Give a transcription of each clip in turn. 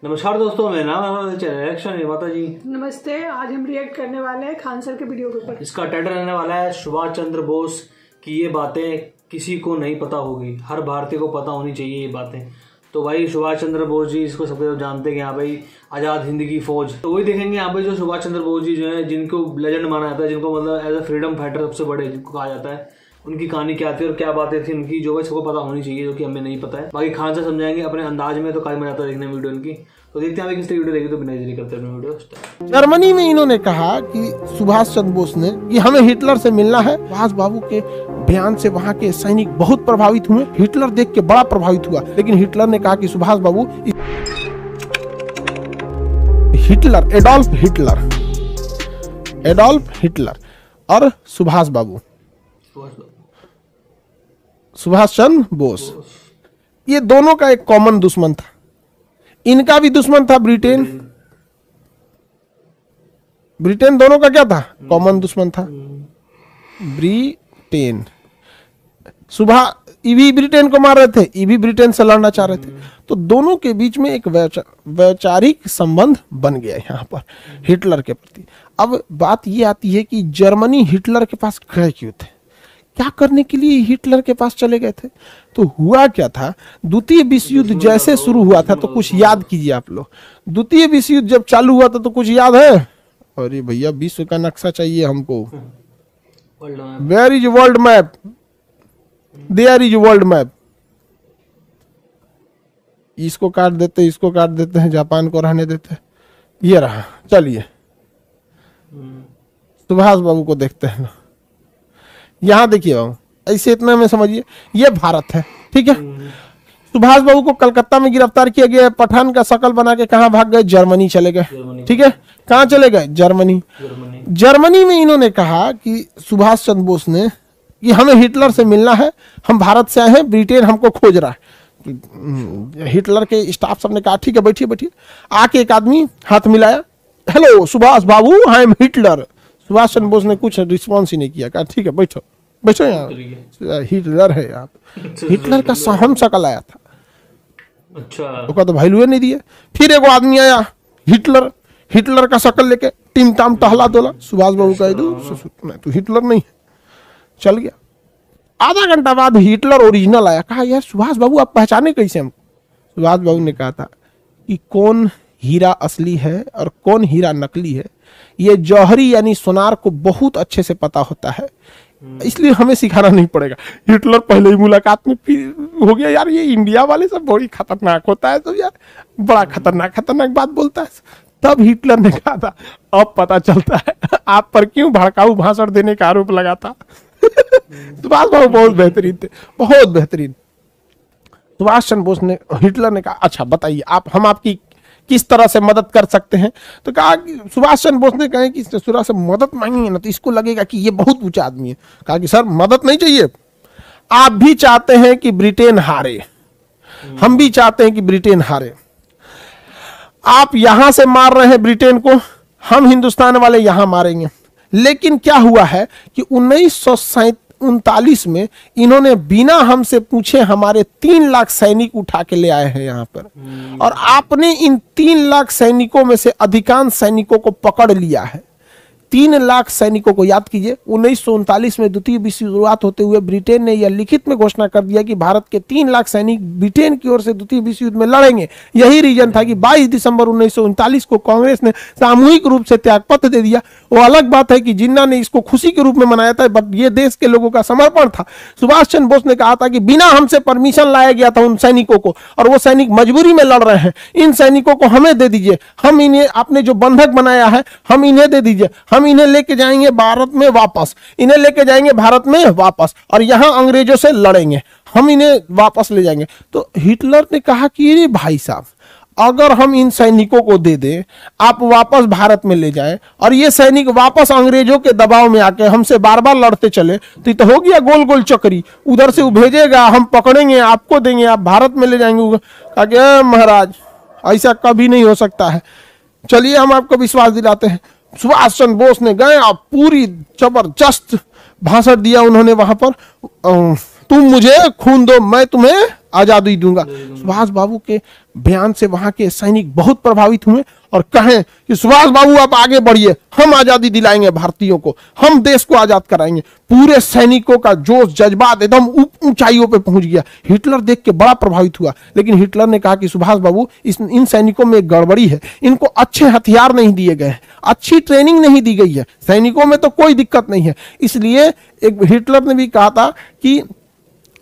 नमस्कार दोस्तों, मेरा नाम है चैनल माता जी। नमस्ते। आज हम रिएक्ट करने वाले हैं खान सर के वीडियो के ऊपर। इसका टाइटल रहने वाला है सुभाष चंद्र बोस की ये बातें किसी को नहीं पता होगी, हर भारतीय को पता होनी चाहिए ये बातें। तो भाई सुभाष चंद्र बोस जी, इसको सब लोग जानते हैं कि हाँ भाई आज़ाद हिंद की फौज। तो वही देखेंगे यहाँ पे जो सुभाष चंद्र बोस जी जो है, जिनको लेजेंड माना जाता है, जिनको मतलब एज अ फ्रीडम फाइटर सबसे बड़े जिनको कहा जाता है, उनकी कहानी क्या थी और क्या बातें थी उनकी, जो है सबको पता होनी चाहिए, जो कि हमें नहीं पता है। बाकी खान से समझाएंगे अपने अंदाज में, तो काफी मजा आता है देखने वीडियो इनकी। तो देखते हैं किस तरह वीडियो देखिए, तो बिना देरी करते हैं वीडियो। जर्मनी में इन्होंने कहा कि सुभाष चंद्र बोस ने कि हमें हिटलर से मिलना है। सुभाष बाबू के बयान से वहां के सैनिक बहुत प्रभावित हुए। हिटलर देख के बड़ा प्रभावित हुआ, लेकिन हिटलर ने कहा कि सुभाष बाबू, एडोल्फ हिटलर और सुभाष बाबू, सुभाष चंद्र बोस, ये दोनों का एक कॉमन दुश्मन था। इनका भी दुश्मन था ब्रिटेन। दोनों का क्या था? कॉमन दुश्मन था ब्रिटेन। ये भी ब्रिटेन को मार रहे थे, ये भी ब्रिटेन से लड़ना चाह रहे थे। तो दोनों के बीच में एक वैचारिक संबंध बन गया यहाँ पर हिटलर के प्रति। अब बात ये आती है कि जर्मनी हिटलर के पास गए क्यों थे, क्या करने के लिए हिटलर के पास चले गए थे? तो हुआ क्या था, द्वितीय विश्व युद्ध जैसे शुरू हुआ था, तो कुछ याद कीजिए आप लोग। द्वितीय विश्व युद्ध जब चालू हुआ था तो कुछ याद है? अरे भैया, विश्व का नक्शा चाहिए हमको। Where is world map? There is world map. इसको काट देते, इसको काट देते हैं, जापान को रहने देते। ये रहा। चलिए सुभाष बाबू को देखते हैं। यहां देखिए बाबू, ऐसे इतना में समझिए, ये भारत है, ठीक है। सुभाष बाबू को कलकत्ता में गिरफ्तार किया गया। पठान का शकल बना के कहां भाग गए? जर्मनी चले गए, ठीक है। कहां चले गए? जर्मनी में इन्होंने कहा कि सुभाष चंद्र बोस ने कि हमें हिटलर से मिलना है, हम भारत से आए हैं, ब्रिटेन हमको खोज रहा है। हिटलर के स्टाफ सब ने कहा ठीक है, बैठिए बैठिए। आके एक आदमी हाथ मिलाया, हेलो सुभाष बाबू, I am Hitler. Subhash Chandra Bose ने कुछ रिस्पॉन्स ही नहीं किया, कहा ठीक है बैठो बैठो, यहाँ हिटलर है आप। हिटलर का सहम शकल आया था, अच्छा, तो तो वैल्यू नहीं दिए। फिर एक आदमी आया, हिटलर का शकल लेके टिम टाम टहला दोला। सुभाष बाबू कह दो तो हिटलर नहीं है, चल गया। आधा घंटा बाद हिटलर ओरिजिनल आया, कहा यार सुभाष बाबू आप पहचाने कैसे हमको? सुभाष बाबू ने कहा था कि कौन हीरा असली है और कौन हीरा नकली है, ये जौहरी यानी सोनार को बहुत अच्छे से पता होता है, इसलिए हमें सिखाना नहीं पड़ेगा। हिटलर पहले ही मुलाकात में हो गया, यार ये इंडिया वाले सब बड़ी खतरनाक होता है, तो यार बड़ा खतरनाक बात बोलता है। तब हिटलर ने कहा था अब पता चलता है आप पर क्यों भड़काऊ भाषण देने का आरोप लगा था। सुभाष बाबू बहुत बेहतरीन थे, बहुत बेहतरीन। सुभाष चंद्र बोस ने, हिटलर ने कहा अच्छा बताइए हम आपकी किस तरह से मदद कर सकते हैं? तो कहा कि सुभाष चंद्र बोस ने कहा कि ससुरा से मदद मांगेंगे ना तो इसको लगेगा कि ये बहुत ऊंचा आदमी है। कहा कि सर मदद नहीं चाहिए, आप भी चाहते हैं कि ब्रिटेन हारे, हम भी चाहते हैं कि ब्रिटेन हारे। आप यहां से मार रहे हैं ब्रिटेन को, हम हिंदुस्तान वाले यहां मारेंगे। लेकिन क्या हुआ है कि 1939 में इन्होंने बिना हमसे पूछे हमारे 3 लाख सैनिक उठा के ले आए हैं यहाँ पर, और आपने इन 3 लाख सैनिकों में से अधिकांश सैनिकों को पकड़ लिया है। 3 लाख सैनिकों को याद कीजिए। 1939 में द्वितीय विश्व युद्ध शुरुआत होते हुए ब्रिटेन ने यह लिखित में घोषणा कर दिया कि भारत के 3 लाख सैनिक ब्रिटेन की ओर से द्वितीय विश्व युद्ध में लड़ेंगे। यही रीजन था कि 22 दिसंबर 1939 को कांग्रेस ने सामूहिक रूप से त्यागपत्र दे दिया। वो अलग बात है कि जिन्ना ने इसको खुशी के रूप में मनाया था, बट ये देश के लोगों का समर्पण था। सुभाष चंद्र बोस ने कहा था कि बिना हमसे परमिशन लाया गया था उन सैनिकों को, और वो सैनिक मजबूरी में लड़ रहे हैं, इन सैनिकों को हमें दे दीजिए, हम इन्हें आपने जो बंधक बनाया है हम इन्हें दे दीजिए, हम इन्हें लेके जाएंगे भारत में वापस, इन्हें लेके जाएंगे भारत में वापस, और यहां अंग्रेजों से लड़ेंगे, हम इन्हें वापस ले जाएंगे। तो हिटलर ने कहा कि ये भाई साहब, अगर हम इन सैनिकों को दे दें, आप वापस भारत में ले जाएं, और ये सैनिक वापस अंग्रेजों के दबाव में आके हमसे बार बार लड़ते चले, तो हो गया गोल गोल चक्री। उधर से वो भेजेगा, हम पकड़ेंगे, आपको देंगे, आप भारत में ले जाएंगे। कहा कि महाराज ऐसा कभी नहीं हो सकता है, चलिए हम आपको विश्वास दिलाते हैं। सुभाष चंद्र बोस ने गए और पूरी जबरदस्त भाषण दिया उन्होंने वहां पर। तुम मुझे खून दो, मैं तुम्हें आजादी दूंगा। सुभाष बाबू के बयान से वहां के सैनिक बहुत प्रभावित हुए और कहें कि सुभाष बाबू आप आगे बढ़िए, हम आजादी दिलाएंगे भारतीयों को, हम देश को आजाद कराएंगे। पूरे सैनिकों का जोश जज्बात एकदम ऊंचाइयों पे पहुंच गया। हिटलर देख के बड़ा प्रभावित हुआ, लेकिन हिटलर ने कहा कि सुभाष बाबू इन सैनिकों में एक गड़बड़ी है, इनको अच्छे हथियार नहीं दिए गए हैं, अच्छी ट्रेनिंग नहीं दी गई है, सैनिकों में तो कोई दिक्कत नहीं है। इसलिए एक हिटलर ने भी कहा था कि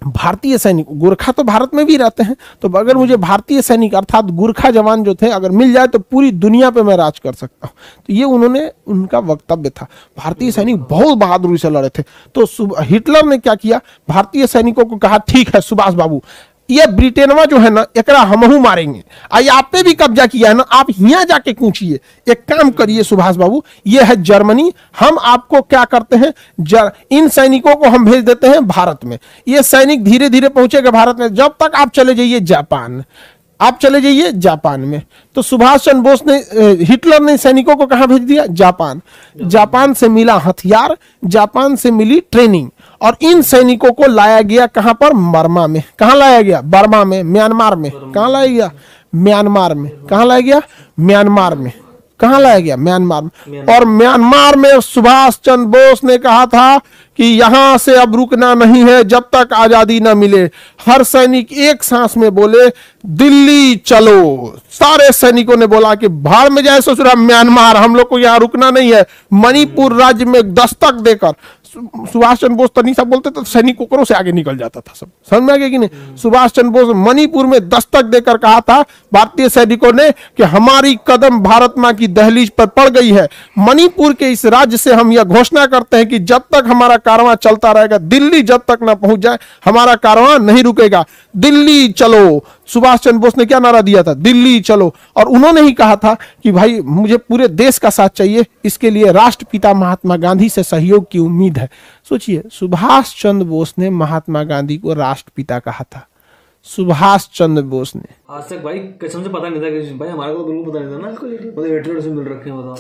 भारतीय सैनिक, गोरखा तो भारत में भी रहते हैं, तो अगर मुझे भारतीय सैनिक अर्थात गोरखा जवान जो थे अगर मिल जाए तो पूरी दुनिया पे मैं राज कर सकता हूं। तो ये उनका वक्तव्य था। भारतीय सैनिक बहुत बहादुरी से लड़े थे। तो हिटलर ने क्या किया, भारतीय सैनिकों को कहा ठीक है सुभाष बाबू, ये ब्रिटेनवा जो है ना एकरा हमहू मारेंगे, आप पे भी कब्जा किया है ना, आप यहाँ जाके पूछिए। एक काम करिए सुभाष बाबू, ये है जर्मनी, हम आपको क्या करते हैं, इन सैनिकों को हम भेज देते हैं भारत में। ये सैनिक धीरे धीरे पहुंचेगा भारत में, जब तक आप चले जाइए जापान, आप चले जाइए जापान में। तो सुभाष चंद्र बोस ने, हिटलर ने सैनिकों को कहां भेज दिया, जापान। जापान से मिला हथियार, जापान से मिली ट्रेनिंग, और इन सैनिकों को लाया गया कहां पर, बर्मा में। कहां लाया गया, बर्मा में, म्यांमार में। कहां लाया गया, म्यांमार में। कहां लाया गया, म्यांमार में। कहां लाया गया, म्यांमार में। और म्यांमार में सुभाष चंद्र बोस ने कहा था कि यहां से अब रुकना नहीं है जब तक आजादी न मिले। हर सैनिक एक सांस में बोले दिल्ली चलो। सारे सैनिकों ने बोला कि भाड़ में जाए ससुरा म्यांमार, हम लोग को यहां रुकना नहीं है। मणिपुर राज्य में दस्तक देकर सुभाष चंद्र बोस तनी सब बोलते तो सैनिक कोकरों से आगे निकल जाता था। सब समझ में आ गया कि नहीं। सुभाष चंद्र बोस मणिपुर में दस्तक देकर कहा था भारतीय सैनिकों ने कि हमारी कदम भारत मां की दहलीज पर पड़ गई है। मणिपुर के इस राज्य से हम यह घोषणा करते हैं कि जब तक हमारा कारवां चलता रहेगा, दिल्ली जब तक ना पहुंच जाए, हमारा कारवां नहीं रुकेगा। दिल्ली चलो। सुभाष चंद्र बोस ने क्या नारा दिया था, दिल्ली चलो। और उन्होंने ही कहा था कि भाई मुझे पूरे देश का साथ चाहिए, इसके लिए राष्ट्रपिता महात्मा गांधी से सहयोग की उम्मीद है। सोचिए, सुभाष चंद्र बोस ने महात्मा गांधी को राष्ट्रपिता कहा था। सुभाष चंद्र बोस ने। आज तक भाई कसम से पता नहीं था कि भाई हमारे को बिल्कुल पता नहीं था ना, मतलब हिटलर से मिल रखे हैं। बताओ,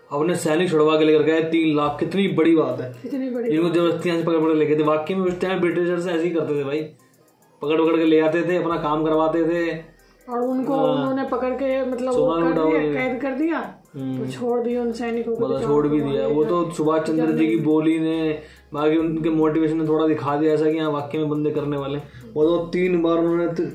अपने सैनिक छुड़वा के लेकर गए 3 लाख, कितनी बड़ी बात है। इनको जबरदस्ती यहाँ से पकड़ पकड़ लेके थे। वाकई में उस टाइम ब्रिटिशर्स ऐसे ही करते थे भाई, पकड़ पकड़ के ले आते थे, अपना काम करवाते थे, और उनको उन्होंने पकड़ के मतलब कैद कर दिया, तो छोड़ दिया उन सैनिकों को, छोड़ भी दिया। वो तो सुभाष चंद्र जी की बोली ने, बाकी उनके मोटिवेशन ने थोड़ा दिखा दिया ऐसा कि यहाँ वाकई में बंदे करने वाले। वो तो 3 बार उन्होंने,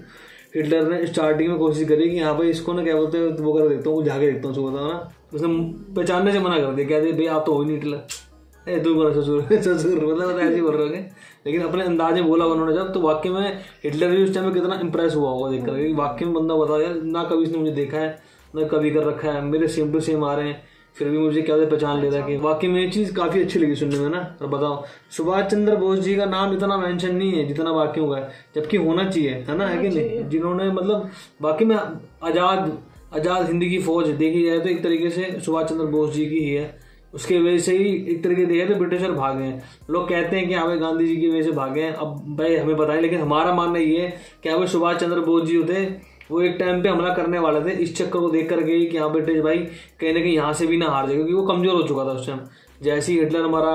हिटलर ने स्टार्टिंग में कोशिश करी कि यहाँ पे इसको ना क्या बोलते हैं, वो कर देखता हूँ, झाके देखता हूँ, उसको बताओ ना, उसने पहचानने से मना कर दिया। कहते भाई आप तो हो ही नहीं हिटलर, तू बोला ससुर ससुर, मतलब ऐसे ही बोल रहे हो। लेकिन अपने अंदाज में बोला उन्होंने जब, तो वाकई में हिटलर भी उस टाइम में कितना इंप्रेस हुआ होगा देख कर, वाकई में बंदा बता यार ना कभी इसने मुझे देखा है ना कभी कर रखा है, मेरे सेम टू सेम आ रहे हैं, फिर भी मुझे क्या पहचान लेता कि वाकई में ये चीज़ काफ़ी अच्छी लगी सुनने में ना। और बताओ, सुभाष चंद्र बोस जी का नाम इतना मेंशन नहीं है जितना बाकी होगा, जबकि होना चाहिए, है ना, है कि नहीं। जिन्होंने मतलब बाकी में आज़ाद हिंद की फौज देखी जाए तो एक तरीके से सुभाष चंद्र बोस जी की ही है। उसके वजह से ही एक तरीके देखा तो ब्रिटिशर भागे हैं। लोग कहते हैं कि हाँ भाई गांधी जी की वजह से भागे हैं, अब भाई हमें पता है, लेकिन हमारा मानना ये है कि हाँ भाई सुभाष चंद्र बोस जी होते, वो एक टाइम पे हमला करने वाले थे। इस चक्कर को देख करके कि हाँ ब्रिटिश भाई कहीं ना कहीं यहाँ से भी ना हार जाए, क्योंकि वो कमजोर हो चुका था उस टाइम। जैसे ही हिटलर हमारा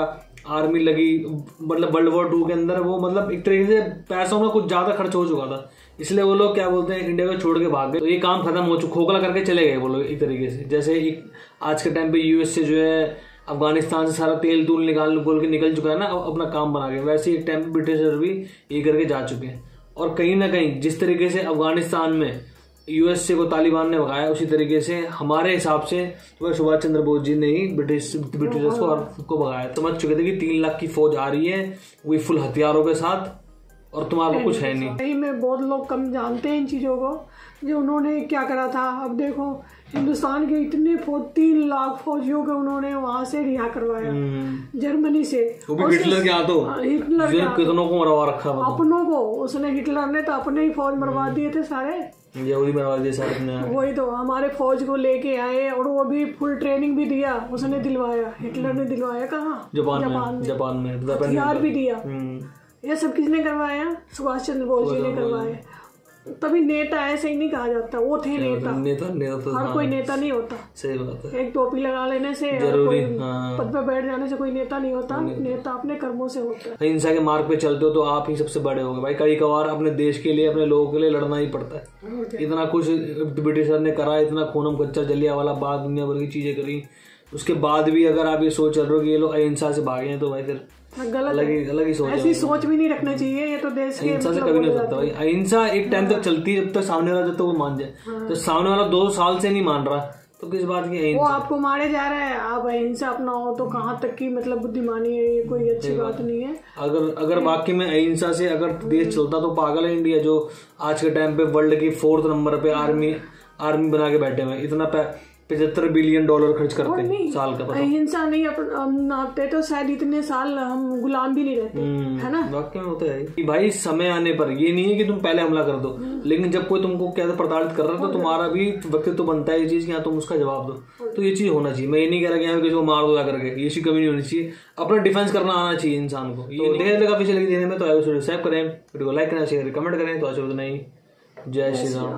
आर्मी लगी, मतलब वर्ल्ड वॉर 2 के अंदर, वो मतलब एक तरीके से पैसों में कुछ ज्यादा खर्च हो चुका था, इसलिए वो लोग क्या बोलते हैं इंडिया को छोड़ के भाग गए। तो ये काम खत्म हो चुका, खोखला करके चले गए वो लोग एक तरीके से। जैसे एक आज के टाइम पे यूएस से जो है अफगानिस्तान से सारा तेल तूल निकल चुका है ना, अपना काम बना के, वैसे एक टाइम पे ब्रिटिशर भी ये करके जा चुके हैं। और कहीं ना कहीं जिस तरीके से अफगानिस्तान में यूएसए को तालिबान ने भगाया, उसी तरीके से हमारे हिसाब से तो सुभाष चंद्र बोस जी ने ही ब्रिटिशर्स को भगाया। समझ चुके थे कि 3 लाख की फौज आ रही है, वही फुल हथियारों के साथ, और तुम्हारा कुछ है नहीं। सही में बहुत लोग कम जानते हैं इन चीज़ों को, जो उन्होंने क्या करा था। अब देखो हिंदुस्तान के इतने 3 लाख फौजियों को उन्होंने वहां से रिहा करवाया, जर्मनी से। वो भी हिटलर के हाथों, हिटलर कितनों को मरवा रखा, अपनों को उसने, हिटलर ने तो अपने ही फौज मरवा दिए थे सारे, मरवा दिए सारे अपने। वही तो हमारे फौज को लेके आए, और वो भी फुल ट्रेनिंग भी दिया, उसने दिलवाया, हिटलर ने दिलवाया। कहाँ, जापान में हथियार भी दिया। ये सब किसने करवाया, सुभाष चंद्र बोस जी ने करवाया। तभी नेता ऐसे ही नहीं कहा जाता, वो थे नेता। नेता तो हर कोई नेता नहीं होता। सही बात है। एक टोपी लगा लेने से जरूरी पद पे बैठ जाने से कोई नेता नहीं होता। नेता अपने कर्मों से होता है। अहिंसा के मार्ग पे चलते हो तो आप ही सबसे बड़े होगे भाई। कई कभार अपने देश के लिए, अपने लोगों के लिए लड़ना ही पड़ता है। इतना कुछ ब्रिटिशर ने करा, इतना खूनम खच्चर जलियांवाला बाग, दुनिया भर की चीजें करी, उसके बाद भी अगर आप ये सोच चल रहे हो कि ये लोग अहिंसा से भागे हैं तो भाई फिर गलत, अलग ही सोच है। ऐसी सोच भी नहीं रखना चाहिए। ये तो देश के अहिंसा से कभी नहीं हो सकता भाई। अहिंसा एक टाइम तक चलती है, जब तक सामने वाला, जब तक वो मान जाए। तो सामने वाला 2 साल से नहीं मान रहा तो किस बात की अहिंसा? वो आपको मारे जा रहा है, आप अहिंसा अपनाओ तो कहाँ तक की मतलब बुद्धिमानी है? ये कोई अच्छी बात नहीं है। अगर वाकई में अहिंसा से अगर देश चलता तो पागल है इंडिया, जो आज के टाइम पे वर्ल्ड की 4th नंबर पे आर्मी बना के बैठे हुए। इतना $75 बिलियन खर्च करते हैं साल का। अहिंसा नहीं अपनाते तो शायद इतने साल हम गुलाम भी नहीं रहते, है ना? वाकई में होता है कि भाई समय आने पर ये नहीं है कि तुम पहले हमला कर दो, लेकिन जब कोई तुमको कैसे प्रताड़ित कर रहा है तो तुम्हारा भी व्यक्तित्व तो बनता है ये चीज कि हाँ तुम उसका जवाब दो। तो ये चीज होना चाहिए। मैं ये नहीं कह रहा कि यहाँ किसी को मार दो करके, ये चीज कभी नहीं होनी चाहिए। अपना डिफेंस करना आना चाहिए इंसान को। ये लगा पीछे लगी देने में तो सब्सक्राइब करें, वीडियो को लाइक करें, शेयर कमेंट करें। तो आज नहीं, जय श्री राम।